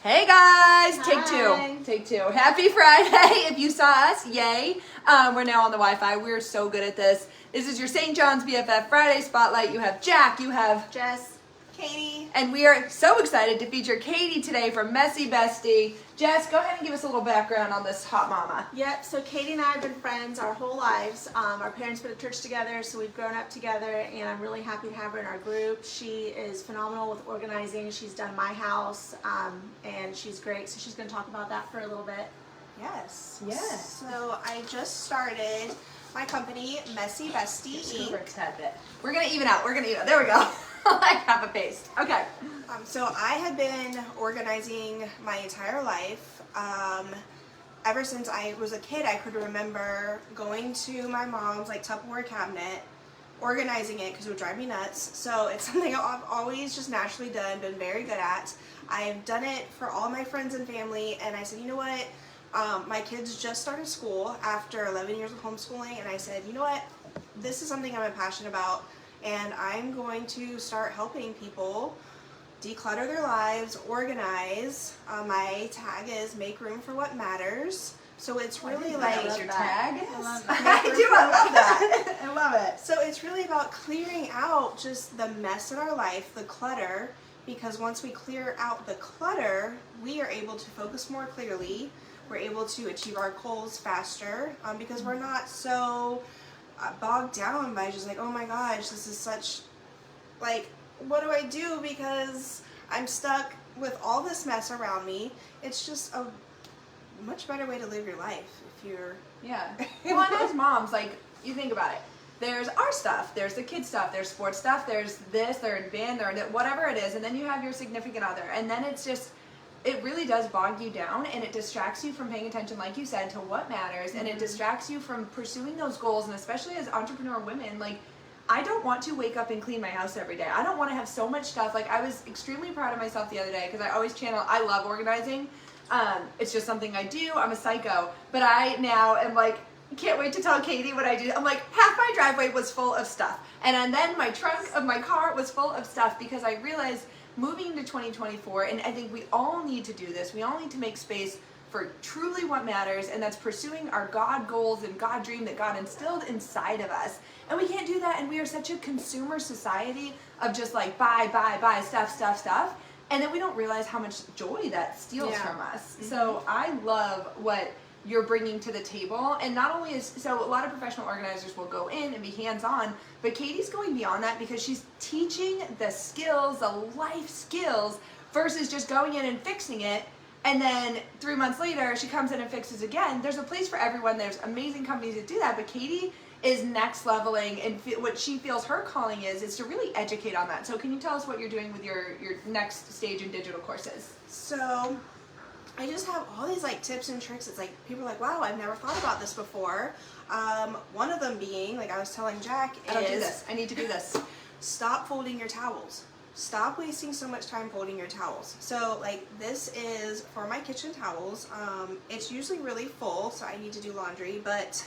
Hey guys, Hi. take two. Happy Friday. If you saw us, yay. We're now on the Wi-Fi. We're so good at this. This is your St. John's BFF Friday Spotlight. You have Jack, you have Jess, Katie. and we are so excited to feature Katie today from Bestie. Jess, go ahead and give us a little background on this hot mama. Yep, so Katie and I have been friends our whole lives. Our parents went to church together, so we've grown up together, and I'm really happy to have her in our group. She is phenomenal with organizing. She's done my house, and she's great, so she's going to talk about that for a little bit. Yes. Yes. So I just started my company, Bestie Inc. We're going to even out. There we go. Like half a paste. Okay. So I have been organizing my entire life. Ever since I was a kid, I could remember going to my mom's Tupperware cabinet, organizing it because it would drive me nuts. So it's something I've always just naturally done, been very good at. I've done it for all my friends and family, and I said, you know what? My kids just started school after 11 years of homeschooling, and I said, you know what? This is something I'm passionate about, and I'm going to start helping people declutter their lives, organize. My tag is make room for what matters. So it's really That was your tag? I love I that. do. I love that. I love it. So it's really about clearing out just the mess in our life, the clutter, because once we clear out the clutter, we are able to focus more clearly. We're able to achieve our goals faster because we're not so bogged down by just oh my gosh, this is such, what do I do because I'm stuck with all this mess around me. It's just a much better way to live your life if you're... Yeah. Well, and as moms, you think about it. There's our stuff, there's the kids stuff, there's sports stuff, there's this, they're in band, they're in whatever it is, and then you have your significant other, and then it's just, it really does bog you down, and it distracts you from paying attention, like you said, to what matters, and it distracts you from pursuing those goals, and especially as entrepreneur women, I don't want to wake up and clean my house every day. I don't want to have so much stuff. I was extremely proud of myself the other day because I always channel, I love organizing. It's just something I do. I'm a psycho. But I now am can't wait to tell Katie what I do. I'm half my driveway was full of stuff. And then my trunk of my car was full of stuff because I realized moving into 2024, and I think we all need to do this, we all need to make space for truly what matters, and that's pursuing our God goals and God dream that God instilled inside of us. And we can't do that, and we are such a consumer society of just buy, stuff, and then we don't realize how much joy that steals from us. Mm-hmm. So I love what you're bringing to the table, and not only so a lot of professional organizers will go in and be hands-on, but Katie's going beyond that because she's teaching the skills, the life skills, versus just going in and fixing it. And then 3 months later, she comes in and fixes again. There's a place for everyone. There's amazing companies that do that. But Katie is next leveling, and what she feels her calling is to really educate on that. So can you tell us what you're doing with your next stage in digital courses? So I just have all these tips and tricks. It's people are wow, I've never thought about this before. One of them being, I was telling Jack, I don't do this. I need to do this. Stop folding your towels. Stop wasting so much time folding your towels. So this is for my kitchen towels. It's usually really full, so I need to do laundry, but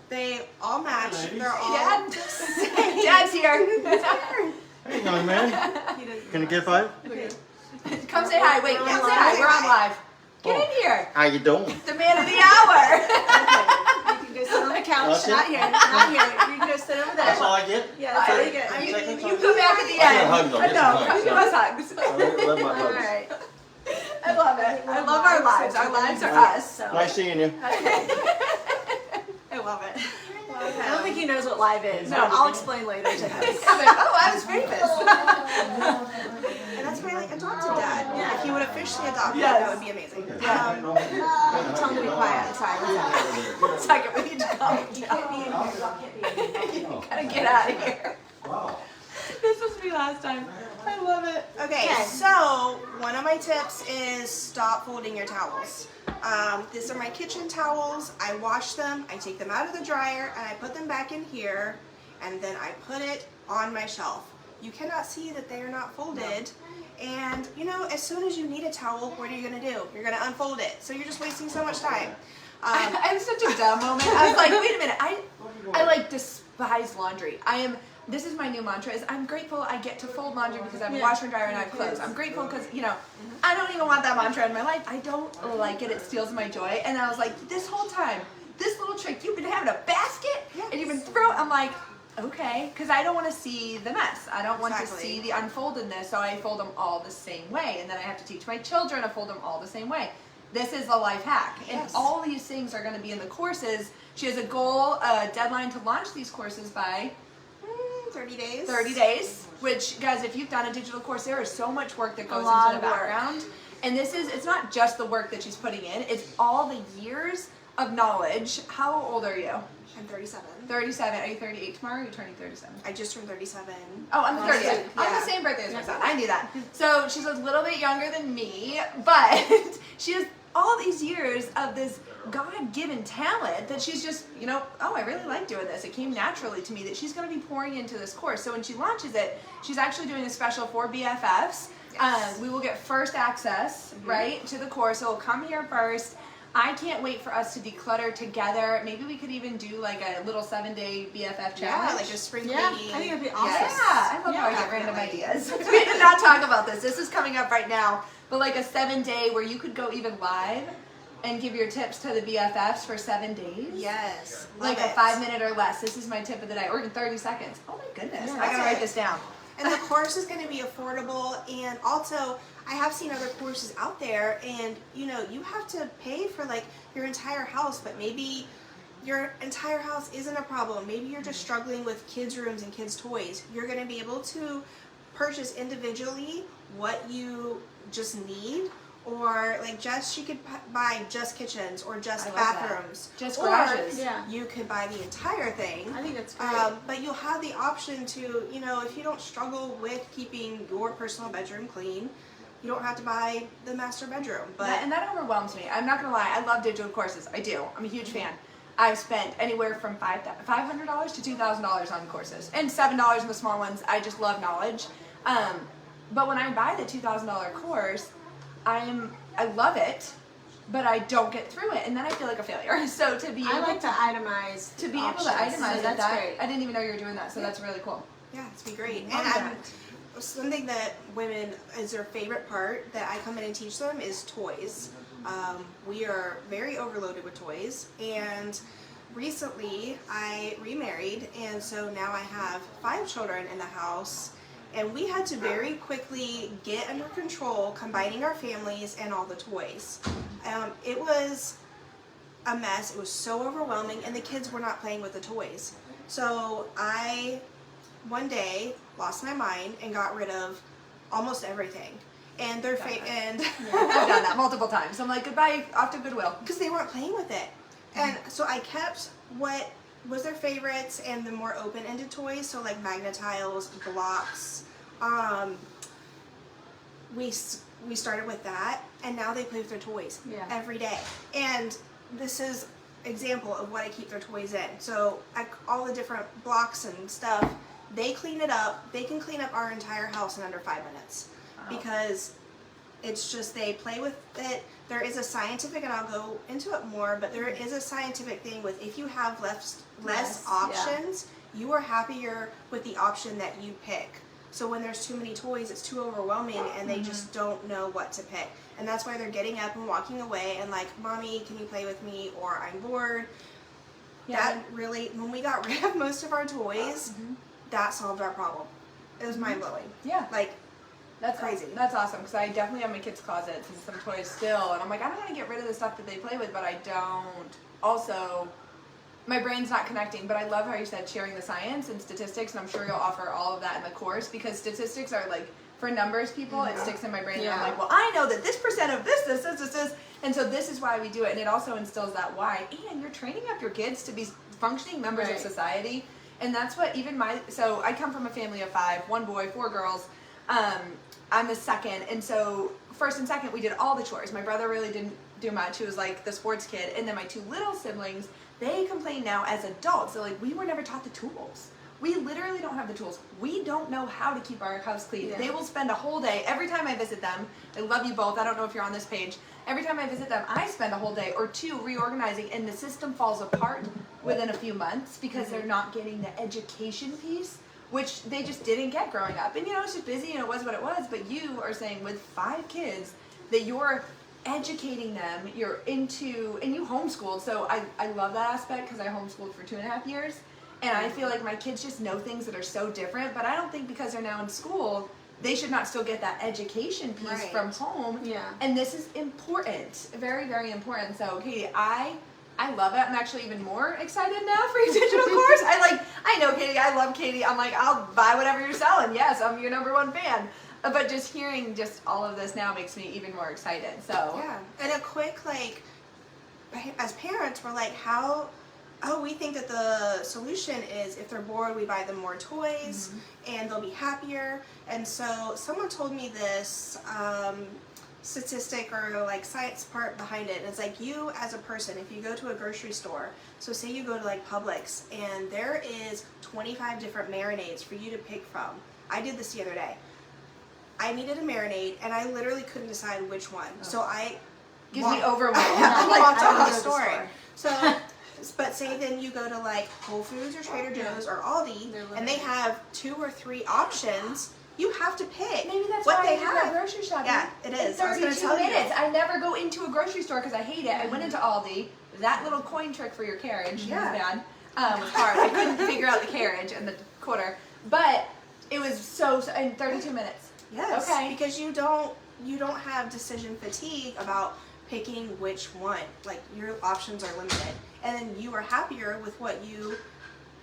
they all match. They're all Dad. the same. Dad's here. Hey, young man. Can you get 5? Okay. Come say hi. Wait, come say hi. We're on live. Get in here. How you doing? The man of the hour. You can go sit on the couch. That's it? Not here. Not here. You can go sit over there. That's all I get? Yeah, that's all you get. You come back at the I'll end. get a hug, though. Get No, some come give us hugs. I love my All hugs. right. I love it. I love our lives. Our lives are us. So. Nice seeing you. I love it. I don't think he knows what live is. No. No, I'll explain later to him. Oh, I was famous. And that's my adopted dad. Yeah. If he would officially adopt me, Yes. that would be amazing. Tell him to be quiet. I'm sorry. One second. Second, we need to calm down. You gotta get out of here. This was me last time. I love it. Okay, so one of my tips is stop folding your towels. These are my kitchen towels. I wash them, I take them out of the dryer, and I put them back in here, and then I put it on my shelf. You cannot see that they are not folded. And as soon as you need a towel, what are you gonna do? You're gonna unfold it. So you're just wasting so much time. I have such a dumb moment. I was like, wait a minute. I despise laundry. this is my new mantra is I'm grateful I get to fold laundry because I have a washer and dryer and I have clothes. I'm grateful because, you know, I don't even want that mantra in my life. I don't like it. It steals my joy. And I was like, this whole time, this little trick, you've been having a basket and you've been throwing, I'm like, okay, because I don't want to see the mess. I don't want to see the unfoldedness, so I fold them all the same way. And then I have to teach my children to fold them all the same way. This is a life hack. And all these things are going to be in the courses. She has a goal, a deadline to launch these courses by 30 days. 30 days, which, guys, if you've done a digital course, there is so much work that goes into the background. And it's not just the work that she's putting in, it's all the years of knowledge. How old are you? I'm 37. 37. Are you 38 tomorrow? Or are you turning 37? I just turned 37. Oh, I'm the 30th. Yeah. I'm the same birthday as my son. I knew that. So she's a little bit younger than me, but she has all these years of this God-given talent that she's just, you know, oh, I really like doing this. It came naturally to me that she's going to be pouring into this course. So when she launches it, she's actually doing a special for BFFs. Yes. We will get first access, right, to the course. So it'll come here first. I can't wait for us to declutter together. Maybe we could even do like a little 7-day BFF challenge. Yeah, like a spring cleaning. I think it'd be awesome. Yeah, I love how I get random ideas. We did not talk about this. This is coming up right now. But like a 7-day where you could go even live and give your tips to the BFFs for 7 days. Yes. Like a 5-minute or less. This is my tip of the day. Or in 30 seconds. Oh my goodness. I gotta write this down. And the course is going to be affordable, and also I have seen other courses out there, and you know, you have to pay for like your entire house, but maybe your entire house isn't a problem. Maybe you're just struggling with kids' rooms and kids' toys. You're going to be able to purchase individually what you just need. Or like she could buy just kitchens or just bathrooms. Just garages. You could buy the entire thing. I think that's great. But you'll have the option to, you know, if you don't struggle with keeping your personal bedroom clean, you don't have to buy the master bedroom. But and that overwhelms me. I'm not gonna lie. I love digital courses. I do. I'm a huge fan. I've spent anywhere from $500 to $2,000 on courses, and $7 in the small ones. I just love knowledge. But when I buy the $2,000 course, I love it, but I don't get through it, and then I feel like a failure. So to be able I like to itemize. to be able to itemize that's that, great. I didn't even know you were doing that. So that's really cool. yeah, it's be great. Love And that. something that women is their favorite part that I come in and teach them is toys. We are very overloaded with toys, and recently I remarried, and so now I have 5 children in the house. And we had to very quickly get under control, combining our families and all the toys. It was a mess. It was so overwhelming, and the kids were not playing with the toys. So I, one day, lost my mind and got rid of almost everything. And their and I've done that multiple times. I'm like, goodbye, off to Goodwill. because they weren't playing with it. And so I kept what was their favorites and the more open-ended toys, so like Magnetiles, blocks. We started with that, and now they play with their toys every day. And this is example of what I keep their toys in. So all the different blocks and stuff, they clean it up. They can clean up our entire house in under 5 minutes because it's just they play with it. There is a scientific, and I'll go into it more, but there is a scientific thing with if you have less options, you are happier with the option that you pick. So when there's too many toys, it's too overwhelming, and they just don't know what to pick. And that's why they're getting up and walking away and like, Mommy, can you play with me? Or I'm bored. Yeah. That really, when we got rid of most of our toys, that solved our problem. It was mind-blowing. Yeah. Like, That's crazy. That's awesome, because I definitely have my kids' closets and some toys still, and I'm like, I don't want to get rid of the stuff that they play with, but I don't. Also, my brain's not connecting, but I love how you said sharing the science and statistics, and I'm sure you'll offer all of that in the course, because statistics are like, for numbers people, it sticks in my brain, and I'm like, well, I know that this percent of this, and so this is why we do it, and it also instills that why, and you're training up your kids to be functioning members of society, and that's what even so I come from a family of 5, 1 boy, 4 girls. I'm the second, and so first and second we did all the chores. My brother really didn't do much. He was like the sports kid, and then my 2 little siblings, they complain now as adults. They're like, we were never taught the tools. We literally don't have the tools. We don't know how to keep our house clean. They will spend a whole day, every time I visit them, I love you both, I don't know if you're on this page, every time I visit them, I spend a whole day or 2 reorganizing, and the system falls apart within a few months because they're not getting the education piece which they just didn't get growing up. And you know, it's just busy and it was what it was, but you are saying with 5 kids that you're educating them, you're into, and you homeschooled. So I love that aspect because I homeschooled for 2.5 years. And I feel like my kids just know things that are so different, but I don't think because they're now in school, they should not still get that education piece from home. Yeah. And this is important, very, very important. So, Katie, I love it. I'm actually even more excited now for your digital course. I know Katie, I love Katie. I'm like, I'll buy whatever you're selling. Yes, I'm your #1 fan. But just hearing just all of this now makes me even more excited. So yeah, and a quick as parents, we're like, we think that the solution is if they're bored, we buy them more toys, and they'll be happier. And so someone told me this statistic or like science part behind it. And it's like, you as a person, if you go to a grocery store, so say you go to like Publix, and there is 25 different marinades for you to pick from. I did this the other day. I needed a marinade, and I literally couldn't decide which one. So I gives me overwhelmed. I walked out of the store. So, but say then you go to like Whole Foods or Trader Joe's or Aldi, and they have 2 or 3 options. You have to pick. Maybe that's what why they I have. do my grocery shopping. Yeah, it is. In I was going 32 to tell minutes. you. I never go into a grocery store because I hate it. I went into Aldi. That little coin trick for your carriage was bad. Was hard. I couldn't figure out the carriage and the quarter, but it was so in 32 minutes. Yes. Okay. Because you don't have decision fatigue about picking which one. Like, your options are limited, and then you are happier with what you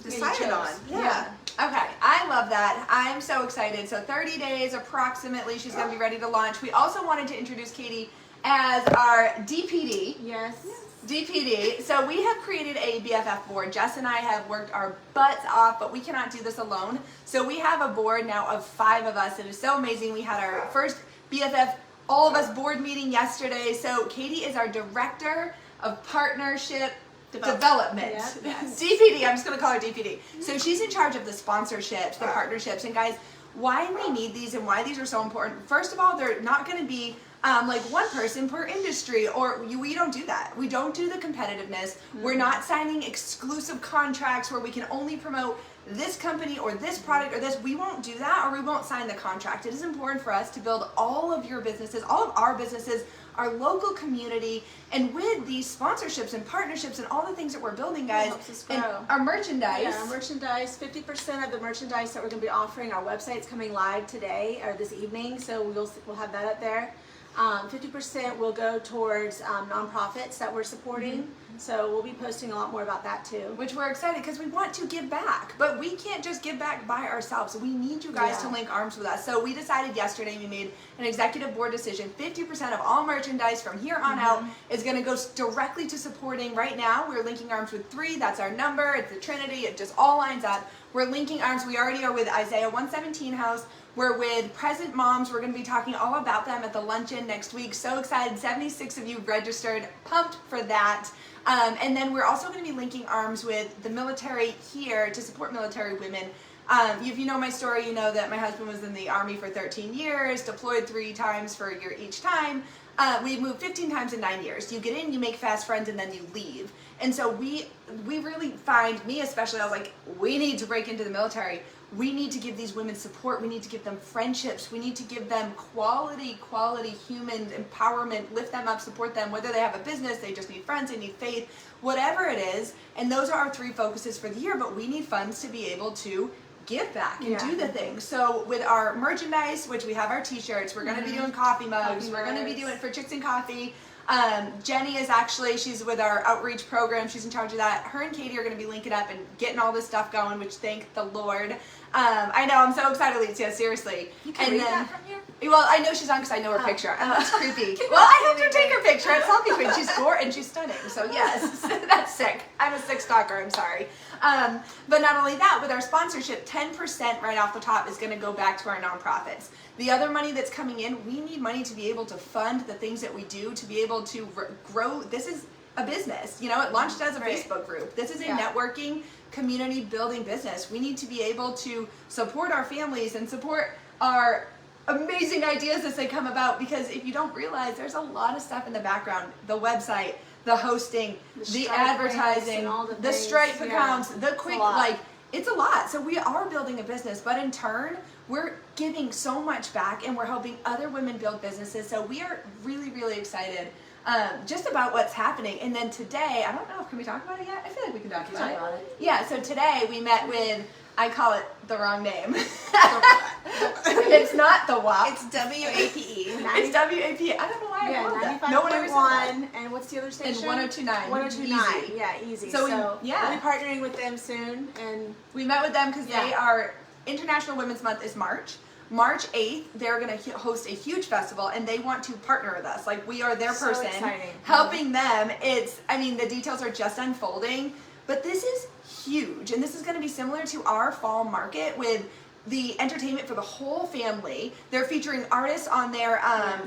decided on. Yeah. Okay. I love that. I'm so excited. So 30 days approximately, she's going to be ready to launch. We also wanted to introduce Katie as our DPD. Yes. DPD. So we have created a BFF board. Jess and I have worked our butts off, but we cannot do this alone. So we have a board now of 5 of us. It is so amazing. We had our first BFF, all of us board meeting yesterday. So Katie is our Director of Partnership Development. Yes. DPD. I'm just going to call her DPD. So she's in charge of the sponsorships, the partnerships. And guys, why we need these and why these are so important. First of all, they're not going to be like one person per industry, or we don't do that. We don't do the competitiveness. We're not signing exclusive contracts where we can only promote this company or this product or this. We won't do that, or we won't sign the contract. It is important for us to build all of your businesses, all of our businesses, our local community, and with these sponsorships and partnerships and all the things that we're building, guys, helps us and grow. our merchandise. Yeah, our merchandise, 50% of the merchandise that we're going to be offering, our website's coming live today or this evening, so we'll have that up there. 50% will go towards nonprofits that we're supporting. So we'll be posting a lot more about that too. Which we're excited because we want to give back, but we can't just give back by ourselves. We need you guys to link arms with us. So we decided yesterday, we made an executive board decision, 50% of all merchandise from here on out is going to go directly to supporting. Right now, we're linking arms with 3. That's our number. It's the Trinity. It just all lines up. We're linking arms. We already are with Isaiah 117 House. We're with Present Moms. We're going to be talking all about them at the luncheon next week. So excited. 76 of you registered. Pumped for that. And then we're also going to be linking arms with the military here to support military women. If you know my story, you know that my husband was in the Army for 13 years, deployed 3 times for a year each time. We moved 15 times in 9 years. You get in, you make fast friends, and then you leave. And so we really find, me especially, I was like, we need to break into the military. We need to give these women support. We need to give them friendships. We need to give them quality human empowerment, lift them up, support them, whether they have a business, they just need friends, they need faith, whatever it is. And those are our 3 focuses for the year, but we need funds to be able to give back and do the things. So with our merchandise, which we have our t-shirts, we're going to be doing coffee mugs, we're going to be doing for Chicks and Coffee. Jenny is actually, she's with our outreach program, she's in charge of that. Her and Katie are going to be linking up and getting all this stuff going, which thank the Lord. I know, I'm so excited, Alicia, seriously. You can read that from here? Well, I know she's on because I know her picture. I know it's creepy. Well, I helped her take her picture at Selfie Queen. She's gorgeous and she's stunning. So yes, that's sick. I'm a sick stalker. I'm sorry. But not only that, with our sponsorship, 10% right off the top is going to go back to our nonprofits. The other money that's coming in, we need money to be able to fund the things that we do, to be able to grow. This is a business. You know, it launched as a Facebook group. This is a networking, community building business. We need to be able to support our families and support our amazing ideas as they come about, because if you don't realize, there's a lot of stuff in the background, the website, the hosting, the advertising, the Stripe accounts, the quick, like, it's a lot. So we are building a business, but in turn, we're giving so much back and we're helping other women build businesses. So we are really, really excited just about what's happening. And then today, I don't know, can we talk about it yet? I feel like we can talk about it. Yeah, so today we met with, I call it the wrong name. It's not the WAP. It's WAPE. It's WAP. I don't know why I called that. No one ever said that. And what's the other station? And 102.9. 102.9. Easy. Yeah, easy. So We'll we be partnering with them soon, and we met with them because Yeah. they are, International Women's Month is March. March 8th, they're going to host a huge festival and they want to partner with us. Like, we are their So person exciting. helping them. It's, I mean, the details are just unfolding, but this is huge. And this is going to be similar to our fall market with the entertainment for the whole family. They're featuring artists on there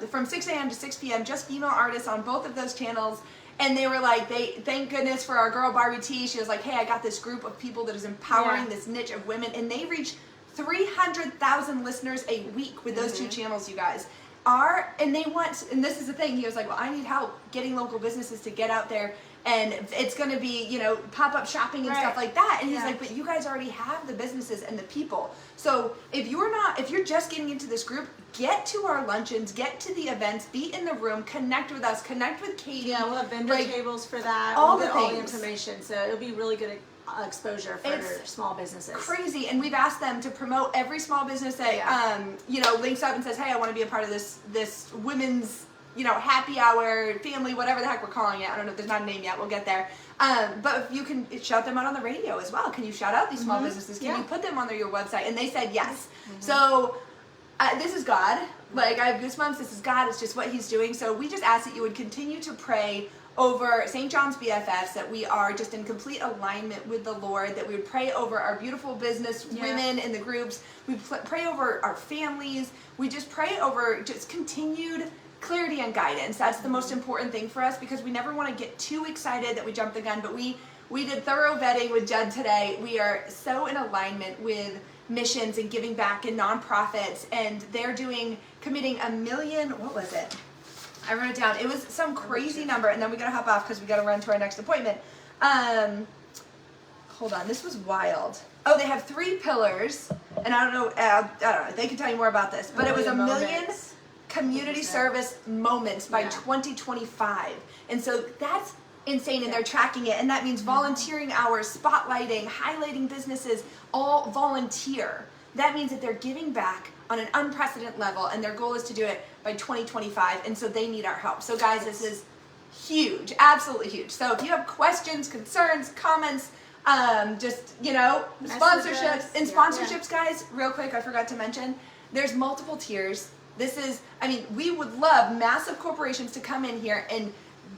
from 6 a.m. to 6 p.m., just female artists on both of those channels. And they were like, thank goodness for our girl Barbie T. She was like, hey, I got this group of people that is empowering this niche of women. And they reach 300,000 listeners a week with those two channels, you guys. And they want, and this is the thing, he was like, well, I need help getting local businesses to get out there, and it's going to be, you know, pop-up shopping and stuff like that. And he's like, but you guys already have the businesses and the people. So if you're just getting into this group, get to our luncheons, get to the events, be in the room, connect with us, connect with Katie. yeah, we'll have vendor tables for that. all We'll the get all the things. information, so it'll be really good exposure for It's small businesses. Crazy. And we've asked them to promote every small business that you know, links up and says, hey, I want to be a part of this women's, you know, happy hour, family, whatever the heck we're calling it. I don't know, there's not a name yet, we'll get there. But if you can shout them out on the radio as well. Can you shout out these small businesses? Can you put them on your website? And they said yes. So this is God. Like, I have goosebumps. This is God. It's just what he's doing. So we just ask that you would continue to pray over St. John's BFFs, that we are just in complete alignment with the Lord, that we would pray over our beautiful business women in the groups. We pray over our families. We just pray over just continued clarity and guidance. That's the most important thing for us, because we never want to get too excited that we jump the gun, but we did thorough vetting with Judd today. We are so in alignment with missions and giving back and nonprofits, and they're committing $1 million, what was it? I wrote it down. It was some crazy number, and then we gotta hop off because we gotta run to our next appointment. Hold on, this was wild. Oh, they have 3 pillars, and I don't know, they can tell you more about this, but it was 1 million community service moments by 2025. And so that's insane, and they're tracking it, and that means volunteering hours, spotlighting, highlighting businesses, all volunteer. That means that they're giving back on an unprecedented level, and their goal is to do it by 2025, and so they need our help. So guys, this is huge, absolutely huge. So if you have questions, concerns, comments, just, you know, sponsorships, and sponsorships, guys, real quick, I forgot to mention, there's multiple tiers. This is, I mean, we would love massive corporations to come in here and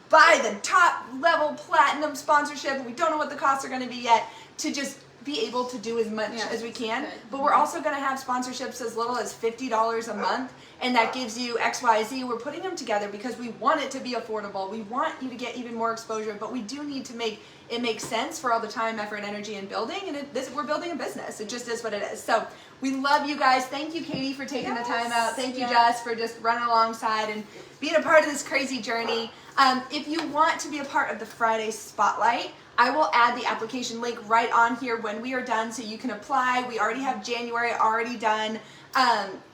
buy the top level platinum sponsorship. We don't know what the costs are going to be yet, to just be able to do as much as we can. But we're also going to have sponsorships as little as $50 a month, and that gives you XYZ. We're putting them together because we want it to be affordable. We want you to get even more exposure, but we do need to make it make sense for all the time, effort, energy, and building. And we're building a business. It just is what it is. So we love you guys. Thank you, Katie, for taking the time out. Thank you, Jess, for just running alongside and being a part of this crazy journey. If you want to be a part of the Friday Spotlight, I will add the application link right on here when we are done, so you can apply. We already have January already done.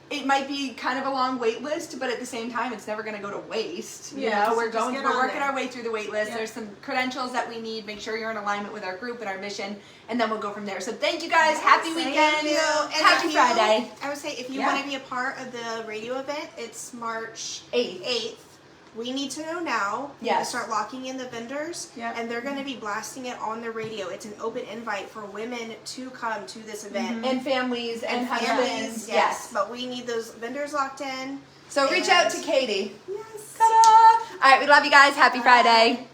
It might be kind of a long wait list, but at the same time, it's never going to go to waste. You know, we're working our way through the wait list. There's some credentials that we need. Make sure you're in alignment with our group and our mission, and then we'll go from there. So thank you guys. Happy weekend. Thank you. And Happy Friday. I would say if you want to be a part of the radio event, it's March 8th. We need to know now. We need to start locking in the vendors, and they're going to be blasting it on the radio. It's an open invite for women to come to this event. And families and husbands. Yes, but we need those vendors locked in. So reach out to Katie. Yes. Ta-da! All right, we love you guys. Happy Friday.